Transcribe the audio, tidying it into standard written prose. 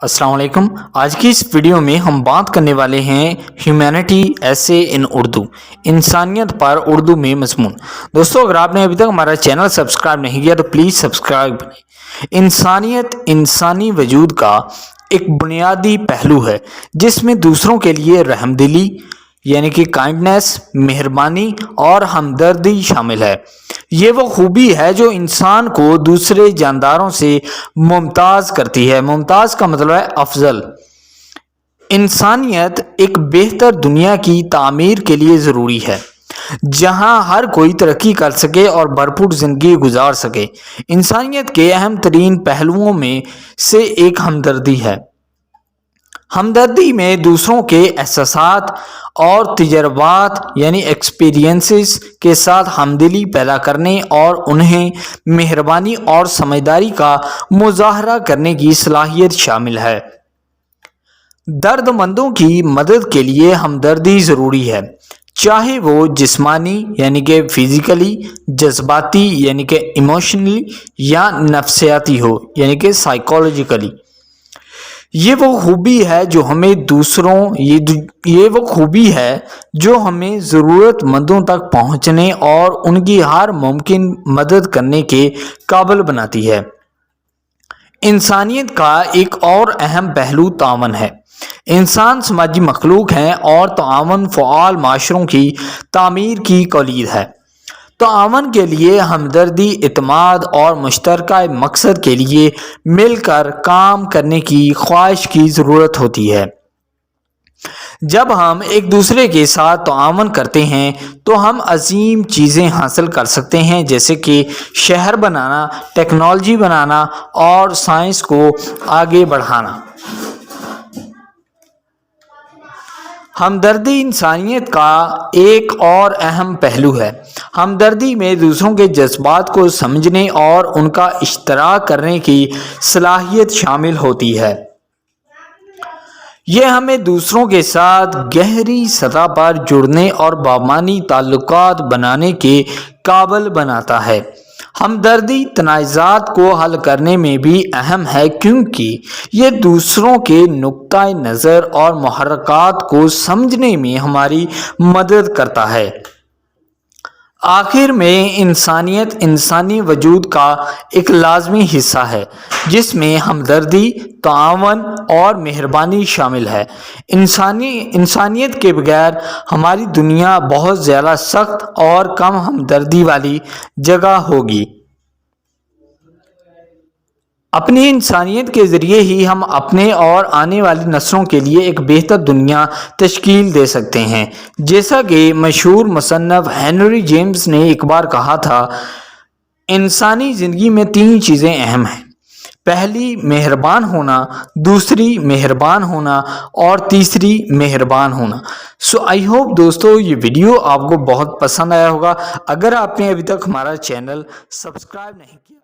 अस्सलाम वालेकुम। आज की इस वीडियो में हम बात करने वाले हैं ह्यूमैनिटी ऐसे इन उर्दू, इंसानियत पर उर्दू में मज़मून। दोस्तों, अगर आपने अभी तक हमारा चैनल सब्सक्राइब नहीं किया तो प्लीज़ सब्सक्राइब करें। इंसानियत इंसानी वजूद का एक बुनियादी पहलू है जिसमें दूसरों के लिए रहमदिली यानी कि काइंडनेस, मेहरबानी और हमदर्दी शामिल है। ये वो खूबी है जो इंसान को दूसरे जानदारों से मुमताज़ करती है। मुमताज़ का मतलब है अफजल। इंसानियत एक बेहतर दुनिया की तामीर के लिए ज़रूरी है जहां हर कोई तरक्की कर सके और भरपूर ज़िंदगी गुजार सके। इंसानियत के अहम तरीन पहलुओं में से एक हमदर्दी है। हमदर्दी में दूसरों के एहसासात और तजर्बात यानी एक्सपीरियंसेस के साथ हमदिली पैदा करने और उन्हें मेहरबानी और समझदारी का मुजाहरा करने की सलाहियत शामिल है। दर्दमंदों की मदद के लिए हमदर्दी ज़रूरी है, चाहे वो जिस्मानी यानी कि फिज़िकली, जज्बाती यानी कि इमोशनली या नफ्सियाती हो यानी कि साइकोलॉजिकली। ये वो खूबी है जो हमें ज़रूरतमंदों तक पहुंचने और उनकी हर मुमकिन मदद करने के काबिल बनाती है। इंसानियत का एक और अहम पहलू तावन है। इंसान समाजी मखलूक हैं और तावन फ़आल माशरों की तामीर की कलीद है। तावन के लिए हमदर्दी, इत्माद और मुश्तरका मकसद के लिए मिलकर काम करने की ख्वाहिश की ज़रूरत होती है। जब हम एक दूसरे के साथ तावन करते हैं तो हम अजीम चीज़ें हासिल कर सकते हैं, जैसे कि शहर बनाना, टेक्नोलॉजी बनाना और साइंस को आगे बढ़ाना। हमदर्दी इंसानियत का एक और अहम पहलू है। हमदर्दी में दूसरों के जज्बात को समझने और उनका इश्तराक करने की सलाहियत शामिल होती है। यह हमें दूसरों के साथ गहरी सतह पर जुड़ने और बामानी ताल्लुकात बनाने के काबिल बनाता है। हमदर्दी तनाज़ात को हल करने में भी अहम है क्योंकि ये दूसरों के नुक्ता नज़र और मुहर्रकात को समझने में हमारी मदद करता है। आखिर में इंसानियत इंसानी वजूद का एक लाजमी हिस्सा है जिसमें हमदर्दी, तावन और मेहरबानी शामिल है। इंसानियत के बगैर हमारी दुनिया बहुत ज़्यादा सख्त और कम हमदर्दी वाली जगह होगी। अपनी इंसानियत के ज़रिए ही हम अपने और आने वाली नस्लों के लिए एक बेहतर दुनिया तश्कील दे सकते हैं। जैसा कि मशहूर मुसन्नफ़ हेनरी जेम्स ने एक बार कहा था, इंसानी ज़िंदगी में 3 चीज़ें अहम हैं। पहली मेहरबान होना, दूसरी मेहरबान होना और तीसरी मेहरबान होना। सो आई होप दोस्तों ये वीडियो आपको बहुत पसंद आया होगा। अगर आपने अभी तक हमारा चैनल सब्सक्राइब नहीं किया